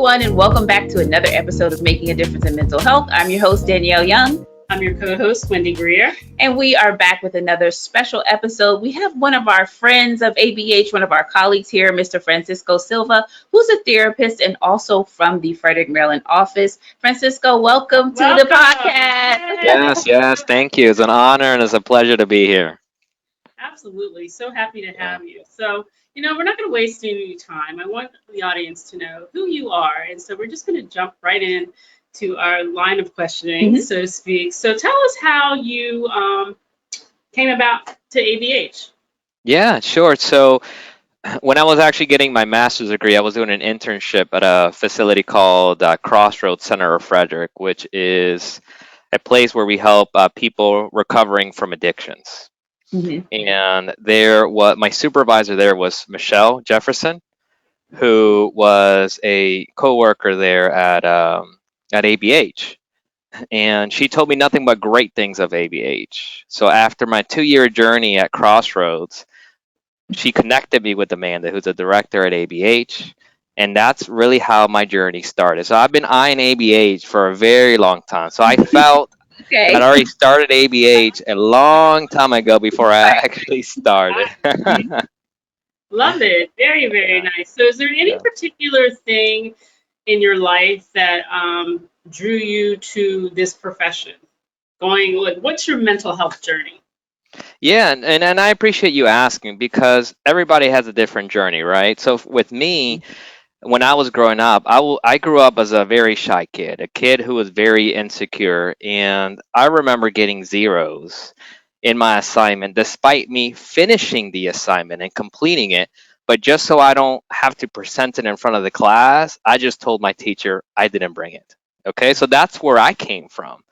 everyone, and welcome back to another episode of Making a Difference in Mental Health. I'm your host, Danielle Young. I'm your co-host, Wendy Grier. And we are back with another special episode. We have one of our friends of ABH, one of our colleagues here, Mr. Francisco Silva, who's a therapist and also from the Frederick, Maryland office. Francisco, welcome to the podcast. Yes, thank you. It's an honor and it's a pleasure to be here. Absolutely. So happy to have you. So, we're not going to waste any time. I want the audience to know who you are. And so we're just going to jump right in to our line of questioning, so to speak. So tell us how you came about to ABH. Yeah, sure. So when I was actually getting my master's degree, I was doing an internship at a facility called Crossroads Center of Frederick, which is a place where we help people recovering from addictions. And my supervisor there was Michelle Jefferson, who was a coworker there at ABH. And she told me nothing but great things of ABH. So after my 2-year journey at Crossroads, she connected me with Amanda, who's a director at ABH. And that's really how my journey started. So I've been eyeing ABH for a very long time. So I felt that I already started ABH a long time ago before I actually started. Love it. Very, very nice. So is there any particular thing in your life that drew you to this profession? What's your mental health journey? Yeah, and I appreciate you asking because everybody has a different journey, right? So with me, when I was growing up, I grew up as a very shy kid, a kid who was very insecure, and I remember getting zeros in my assignment despite me finishing the assignment and completing it. But just so I don't have to present it in front of the class, I just told my teacher I didn't bring it. Okay, so that's where I came from.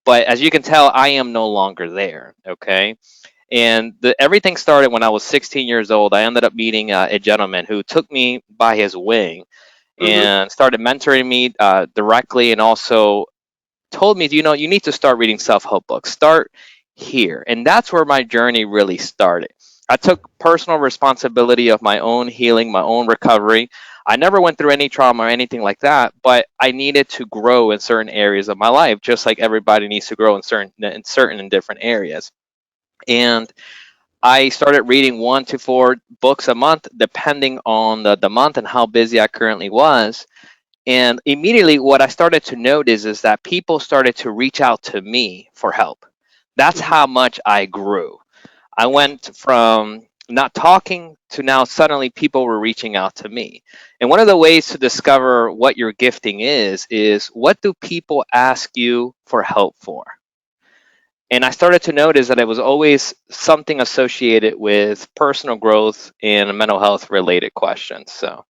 But as you can tell, I am no longer there. Okay. And everything started when I was 16 years old. I ended up meeting a gentleman who took me by his wing and started mentoring me directly, and also told me, you need to start reading self-help books. Start here. And that's where my journey really started. I took personal responsibility of my own healing, my own recovery. I never went through any trauma or anything like that, but I needed to grow in certain areas of my life, just like everybody needs to grow in certain and different areas. And I started reading 1 to 4 books a month, depending on the month and how busy I currently was. And immediately what I started to notice is that people started to reach out to me for help. That's how much I grew. I went from not talking to now suddenly people were reaching out to me. And one of the ways to discover what your gifting is what do people ask you for help for? And I started to notice that it was always something associated with personal growth and mental health related questions. So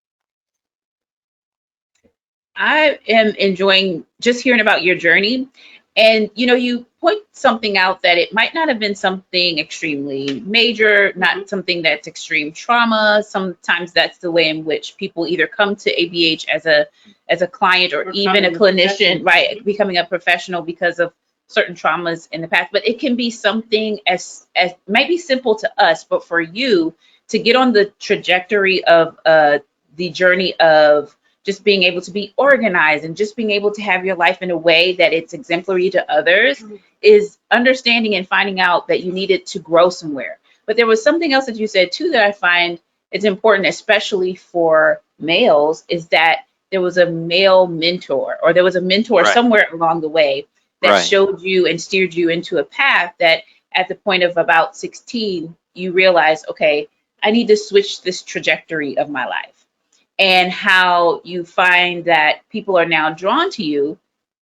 I am enjoying just hearing about your journey. And, you point something out that it might not have been something extremely major, not something that's extreme trauma. Sometimes that's the way in which people either come to ABH as a client or even a clinician, right, becoming a professional because of certain traumas in the past. But it can be something as might be simple to us, but for you to get on the trajectory of the journey of just being able to be organized and just being able to have your life in a way that it's exemplary to others is understanding and finding out that you needed to grow somewhere. But there was something else that you said too that I find it's important, especially for males, is that there was a male mentor or there was a mentor somewhere along the way that showed you and steered you into a path that at the point of about 16, you realized, okay, I need to switch this trajectory of my life. And how you find that people are now drawn to you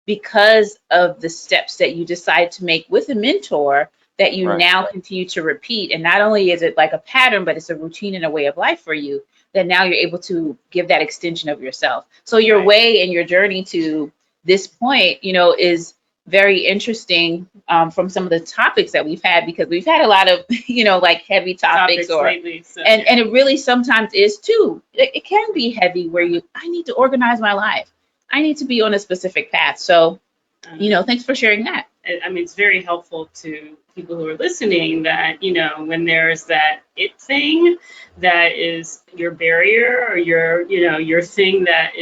because of the steps that you decide to make with a mentor that you now continue to repeat. And not only is it like a pattern, but it's a routine and a way of life for you that now you're able to give that extension of yourself. So your way and your journey to this point, is very interesting from some of the topics that we've had, because we've had a lot of, like heavy topics lately, and it really sometimes is too. It can be heavy where I need to organize my life. I need to be on a specific path. So Thanks for sharing that. I mean, it's very helpful to people who are listening that, when there's that it thing that is your barrier or your thing that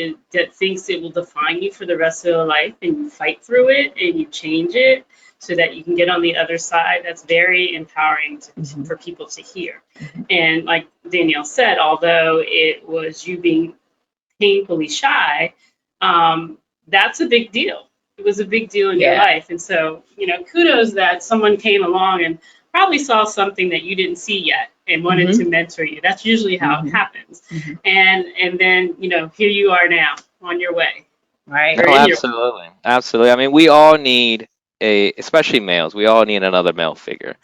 thinks it will define you for the rest of your life, and you fight through it and you change it so that you can get on the other side. That's very empowering for people to hear. And like Danielle said, although it was you being painfully shy, that's a big deal. It was a big deal in your life. And so, kudos that someone came along and probably saw something that you didn't see yet and wanted to mentor you. That's usually how it happens. And then, here you are now on your way. Right. Oh, absolutely. Absolutely. I mean, we all need especially males, we all need another male figure.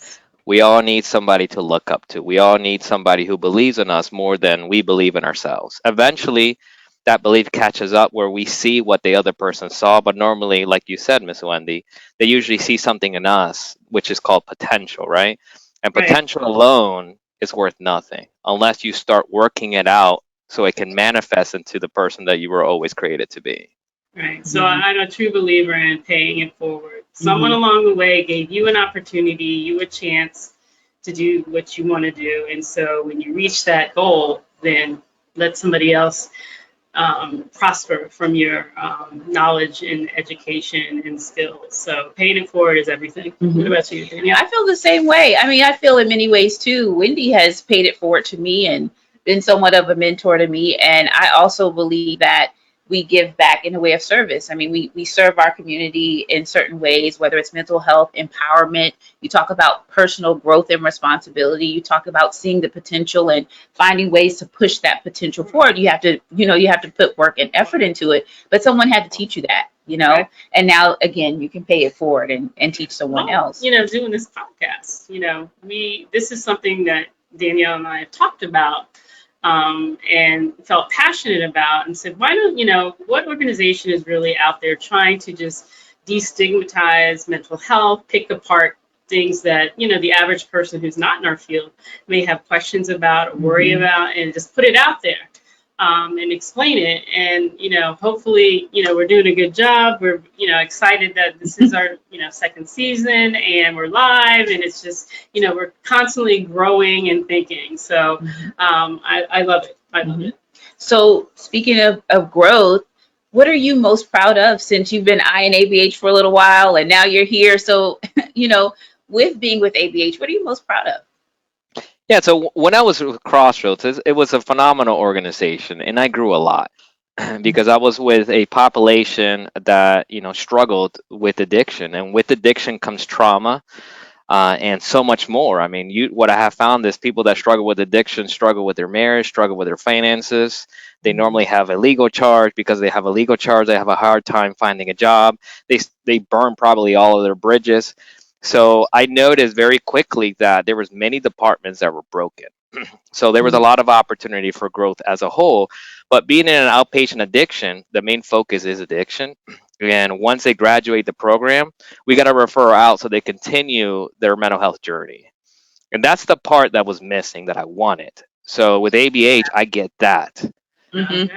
We all need somebody to look up to. We all need somebody who believes in us more than we believe in ourselves. Eventually, that belief catches up where we see what the other person saw. But normally, like you said, Miss Wendy, they usually see something in us, which is called potential, right? And potential alone is worth nothing unless you start working it out so it can manifest into the person that you were always created to be. Right. So I'm a true believer in paying it forward. Someone along the way gave you an opportunity, you a chance to do what you want to do. And so when you reach that goal, then let somebody else prosper from your knowledge and education and skills. So paying it forward is everything. What about you, Danielle? I feel the same way. I mean, I feel in many ways too. Wendy has paid it forward to me and been somewhat of a mentor to me. And I also believe that we give back in a way of service. I mean, we serve our community in certain ways, whether it's mental health, empowerment. You talk about personal growth and responsibility. You talk about seeing the potential and finding ways to push that potential forward. You have to put work and effort into it, but someone had to teach you that, and now again, you can pay it forward and teach someone else. Doing this podcast, this is something that Danielle and I have talked about and felt passionate about, and said, why don't, what organization is really out there trying to just destigmatize mental health, pick apart things that, the average person who's not in our field may have questions about or worry about, and just put it out there and explain it. And, hopefully, we're doing a good job. We're, excited that this is our, second season and we're live, and it's just, we're constantly growing and thinking. So I love it. I love it. So speaking of growth, what are you most proud of since you've been eyeing ABH for a little while and now you're here? So, with being with ABH, what are you most proud of? Yeah, so when I was with Crossroads, it was a phenomenal organization, and I grew a lot because I was with a population that, struggled with addiction, and with addiction comes trauma and so much more. I mean, what I have found is people that struggle with addiction struggle with their marriage, struggle with their finances. They normally have a legal charge. Because they have a legal charge, they have a hard time finding a job. They burn probably all of their bridges. So I noticed very quickly that there was many departments that were broken. So there was a lot of opportunity for growth as a whole. But being in an outpatient addiction, the main focus is addiction. And once they graduate the program, we got to refer out so they continue their mental health journey. And that's the part that was missing that I wanted. So with ABH, I get that.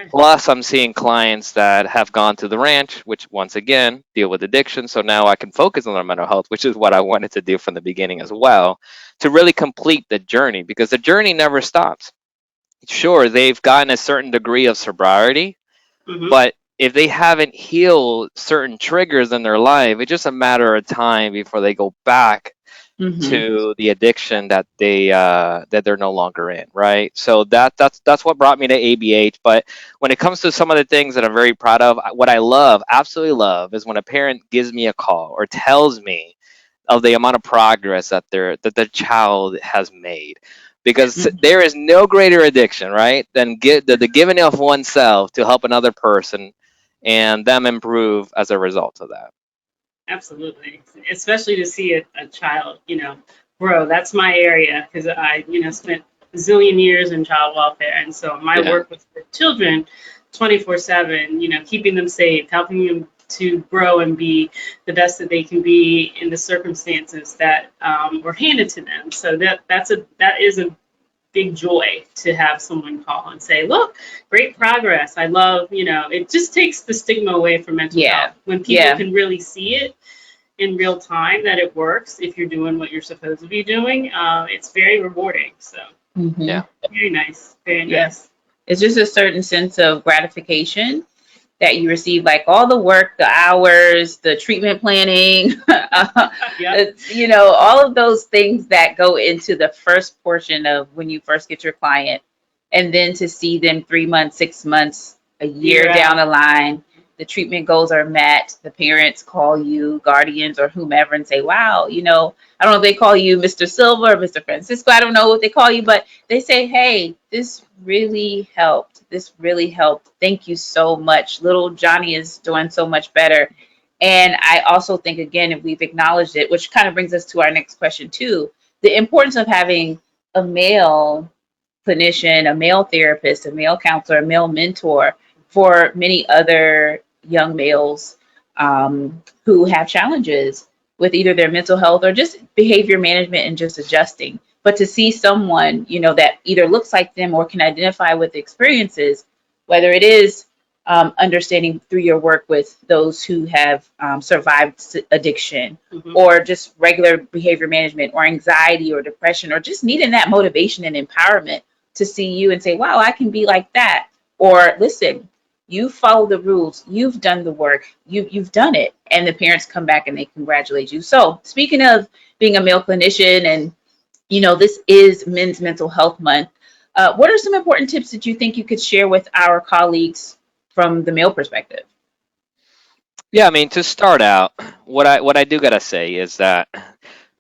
Plus, I'm seeing clients that have gone to the ranch, which once again deal with addiction. So now I can focus on their mental health, which is what I wanted to do from the beginning as well, to really complete the journey, because the journey never stops. Sure, they've gotten a certain degree of sobriety, but if they haven't healed certain triggers in their life, it's just a matter of time before they go back to the addiction that they're no longer in, right? So that's what brought me to ABH. But when it comes to some of the things that I'm very proud of, what I absolutely love, is when a parent gives me a call or tells me of the amount of progress that the child has made. Because there is no greater addiction, right, than the giving of oneself to help another person and them improve as a result of that. Absolutely. Especially to see a child, grow. That's my area, because I, spent a zillion years in child welfare. And so my work with children 24/7, keeping them safe, helping them to grow and be the best that they can be in the circumstances that were handed to them. So that is a big joy to have someone call and say, look, great progress. I love, it just takes the stigma away from mental Yeah. health when people Yeah. can really see it in real time that it works if you're doing what you're supposed to be doing. It's very rewarding. So Mhm. Yeah. very nice. Very Yeah. nice. It's just a certain sense of gratification that you receive, like all the work, the hours, the treatment planning, Yep. all of those things that go into the first portion of when you first get your client. And then to see them 3 months, 6 months, a year Year down out. the line, the treatment goals are met, the parents call you, guardians or whomever, and say, wow, I don't know if they call you Mr. Silva or Mr. Francisco. I don't know what they call you, but they say, hey, this really helped. This really helped. Thank you so much. Little Johnny is doing so much better. And I also think, again, if we've acknowledged it, which kind of brings us to our next question, too, the importance of having a male clinician, a male therapist, a male counselor, a male mentor for many other young males who have challenges with either their mental health or just behavior management and just adjusting. But to see someone, that either looks like them or can identify with the experiences, whether it is understanding through your work with those who have survived addiction Mhm. or just regular behavior management or anxiety or depression or just needing that motivation and empowerment to see you and say, wow, I can be like that. Or listen, you follow the rules, you've done the work, you've done it. And the parents come back and they congratulate you. So speaking of being a male clinician and this is Men's Mental Health Month. What are some important tips that you think you could share with our colleagues from the male perspective? Yeah, I mean, to start out, what I do gotta say is that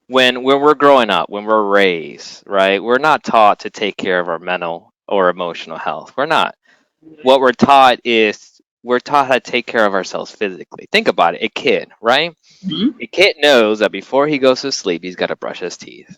when we're growing up, when we're raised, right, we're not taught to take care of our mental or emotional health. We're not. What we're taught is we're taught how to take care of ourselves physically. Think about it. A kid, right? Mhm. A kid knows that before he goes to sleep, he's got to brush his teeth.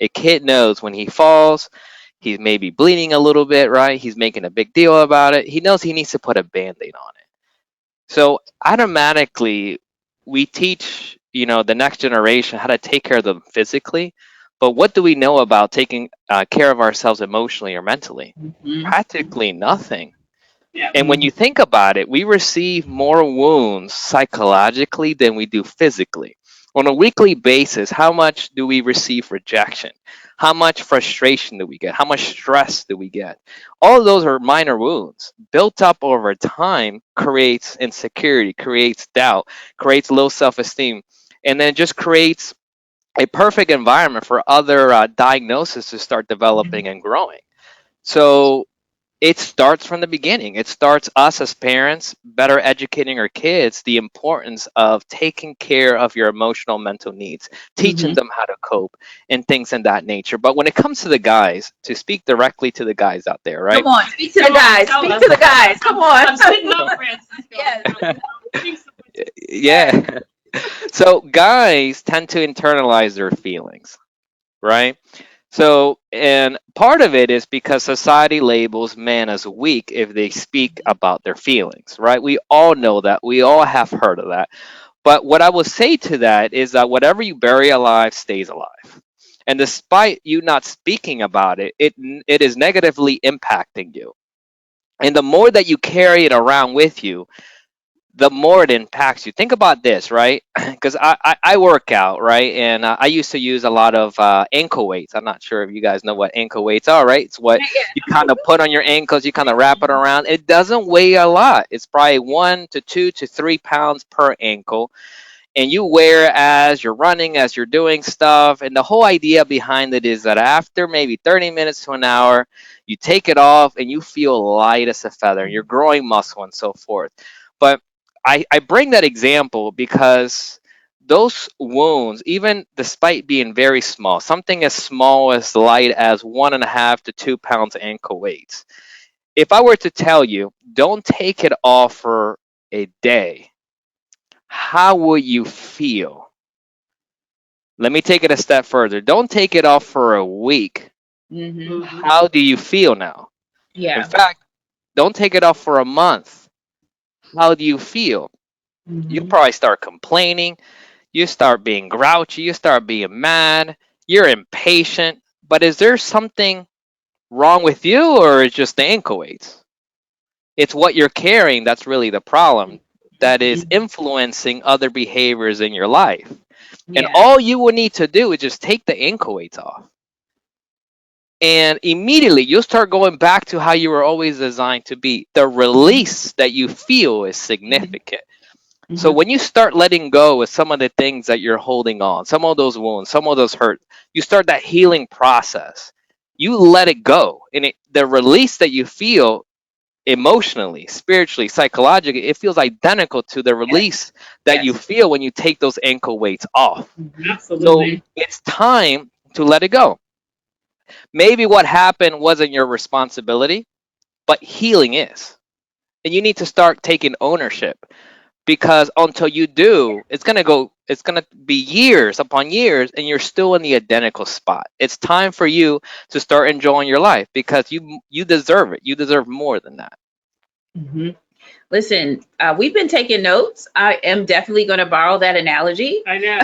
A kid knows when he falls, he's maybe bleeding a little bit, right? He's making a big deal about it. He knows he needs to put a band-aid on it. So automatically, we teach, the next generation how to take care of them physically. But what do we know about taking care of ourselves emotionally or mentally? Mhm. Practically nothing. Yeah. And when you think about it, we receive more wounds psychologically than we do physically. On a weekly basis, how much do we receive rejection? How much frustration do we get? How much stress do we get? All of those are minor wounds. Built up over time creates insecurity, creates doubt, creates low self esteem, and then just creates a perfect environment for other diagnoses to start developing and growing. So it starts from the beginning. It starts us as parents better educating our kids the importance of taking care of your emotional mental needs, teaching Mhm. them how to cope and things in that nature. But when it comes to the guys, to speak directly to the guys out there, Come right? on, speak to the Come on, guys. tell Speak us. to the guys. Come on. I'm sitting up, Francisco. Yes. Thanks so much. Yes. Yeah. So guys tend to internalize their feelings, right? So, and part of it is because society labels men as weak if they speak about their feelings, right? We all know that. We all have heard of that. But what I will say to that is that whatever you bury alive stays alive. And despite you not speaking about it, it is negatively impacting you. And the more that you carry it around with you, the more it impacts you. Think about this, right? Because I work out, right? And I used to use a lot of ankle weights. I'm not sure if you guys know what ankle weights are, right? It's what you kind of put on your ankles, you kind of wrap it around. It doesn't weigh a lot. It's probably 1 to 2 to 3 pounds per ankle. And you wear as you're running, as you're doing stuff. And the whole idea behind it is that after maybe 30 minutes to an hour, you take it off and you feel light as a feather. You're growing muscle and so forth. But I bring that example because those wounds, even despite being very small, something as small as light as 1.5 to 2 pounds ankle weights. If I were to tell you, don't take it off for a day, how would you feel? Let me take it a step further. Don't take it off for a week. Mhm. Mhm. How do you feel now? In Yeah. fact, don't take it off for a month. How do you feel? You Mhm. probably start complaining. You start being grouchy. You start being mad. You're impatient. But is there something wrong with you, or it's just the ankle weights? It's what you're carrying that's really the problem, that is influencing other behaviors in your life. And Yeah. all you will need to do is just take the ankle weights off. And immediately you'll start going back to how you were always designed to be. The release that you feel is significant. So Mhm. when you start letting go of some of the things that you're holding on, some of those wounds, some of those hurt, you start that healing process. You let it go. And the release that you feel emotionally, spiritually, psychologically, it feels identical to the Yes. release that you Yes. feel when you take those ankle weights off. Mhm. So Mhm. Absolutely. it's time to let it go. Maybe what happened wasn't your responsibility, but healing is. And you need to start taking ownership, because until you do, it's going to be years upon years and you're still in the identical spot. It's time for you to start enjoying your life, because you deserve it. You deserve more than that. Mhm. Listen, we've been taking notes. I am definitely going to borrow that analogy I know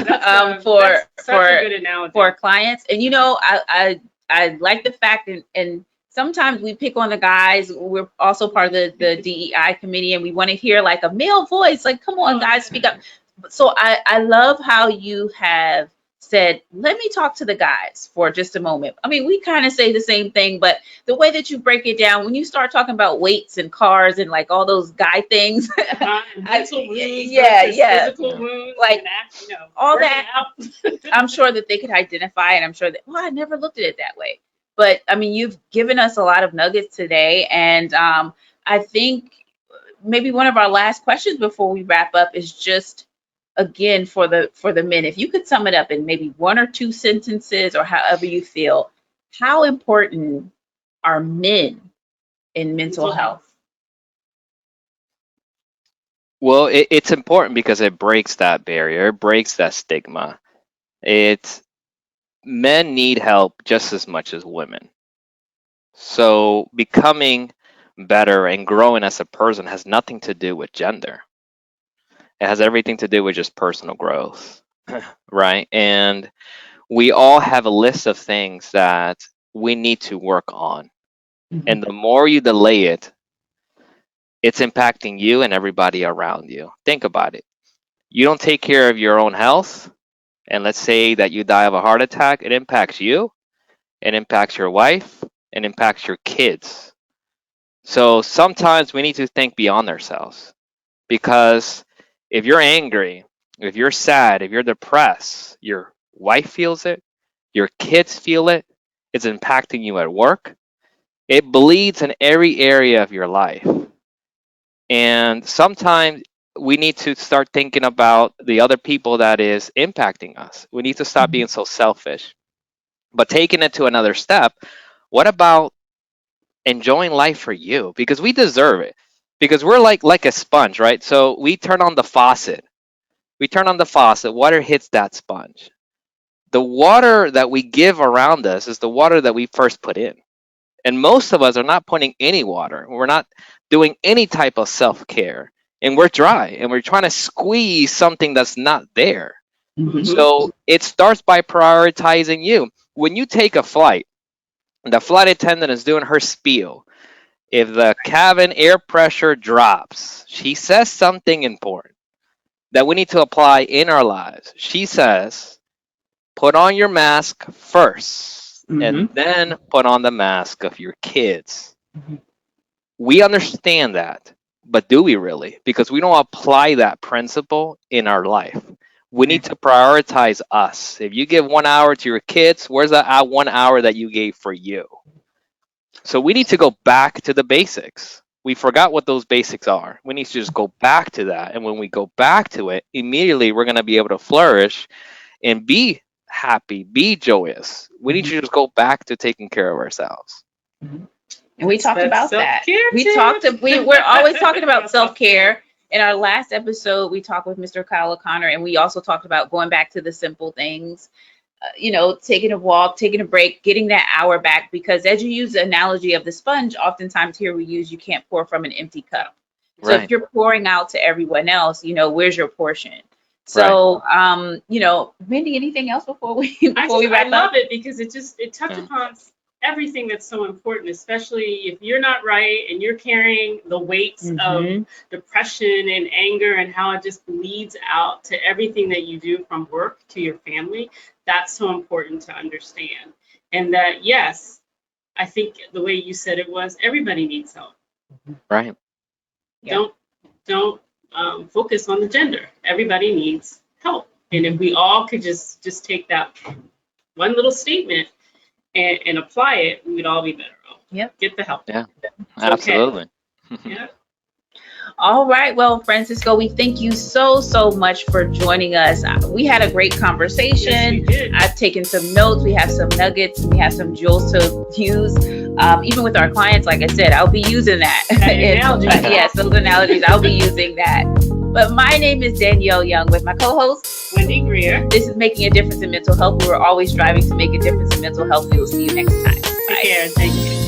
for that's such a good analogy. clients. And I like the fact, and sometimes we pick on the guys. We're also part of the DEI committee, and we want to hear like a male voice. Like, come on, Oh, guys, speak up. So I love how you have said, let me talk to the guys for just a moment. I mean, we kind of say the same thing, but the way that you break it down, when you start talking about weights and cars and like all those guy things, and mental wounds yeah, versus yeah, physical Yeah. wounds, like and all working that, out. I'm sure that they could identify, and I'm sure that, well, I never looked at it that way. But I mean, you've given us a lot of nuggets today, and I think maybe one of our last questions before we wrap up is just again for the men, if you could sum it up in maybe one or two sentences or however you feel, how important are men in mental Mental health? health. Well, it's important because it breaks that barrier, it breaks that stigma. It's Men need help just as much as women. So becoming better and growing as a person has nothing to do with gender. It has everything to do with just personal growth, right? And we all have a list of things that we need to work on. Mhm. And the more you delay it, it's impacting you and everybody around you. Think about it. You don't take care of your own health, and let's say that you die of a heart attack, it impacts you, it impacts your wife, it impacts your kids. So sometimes we need to think beyond ourselves, because if you're angry, if you're sad, if you're depressed, your wife feels it, your kids feel it, it's impacting you at work. It bleeds in every area of your life. And sometimes we need to start thinking about the other people that is impacting us. We need to stop being so selfish. But taking it to another step, what about enjoying life for you? Because we deserve it. Because we're like a sponge, right? So we turn on the faucet. We turn on the faucet, water hits that sponge. The water that we give around us is the water that we first put in. And most of us are not putting any water. We're not doing any type of self care. And we're dry and we're trying to squeeze something that's not there. Mhm. Hmm. So it starts by prioritizing you. When you take a flight, the flight attendant is doing her spiel. If the cabin air pressure drops, she says something important that we need to apply in our lives. She says, put on your mask first, and Mhm. then put on the mask of your kids. Mhm. We understand that, but do we really? Because we don't apply that principle in our life. We need Okay. to prioritize us. If you give 1 hour to your kids, where's that 1 hour that you gave for you? So we need to go back to the basics. We forgot what those basics are. We need to just go back to that. And when we go back to it, immediately we're going to be able to flourish and be happy, be joyous. We need Mhm. to just go back to taking care of ourselves. Mhm. And we talked That's about self that. care tip. We're always talking about Self care. self-care. In our last episode, we talked with Mr. Kyle O'Connor, and we also talked about going back to the simple things. Taking a walk, taking a break, getting that hour back. Because as you use the analogy of the sponge, oftentimes here we use you can't pour from an empty cup. So if Right, you're pouring out to everyone else, where's your portion? right. So, Wendy, anything else before we I before just we I wrap up? love it because it touched Yeah. upon everything that's so important, especially if you're not right and you're carrying the weights of depression and anger and how it just bleeds out to everything that you do from work to your family. That's so important to understand. And that, yes, I think the way you said it was, everybody needs help. Right. Yeah. Don't focus on the gender. Everybody needs help. And if we all could just take that one little statement and apply it, we would all be better off. Yep. Get the help. Yeah. It's Absolutely. Okay. Yeah. All right. Well, Francisco, we thank you so much for joining us. We had a great conversation. Yes, we did. I've taken some notes. We have some nuggets. We have some jewels to use. Even with our clients, like I said, I'll be using that. Analogy. Yes, those analogies. I'll be using that. But my name is Danielle Young with my co-host, Wendy Grier. This is Making a Difference in Mental Health. We are always striving to make a difference in mental health. We will see you next time. Take care. Thank you.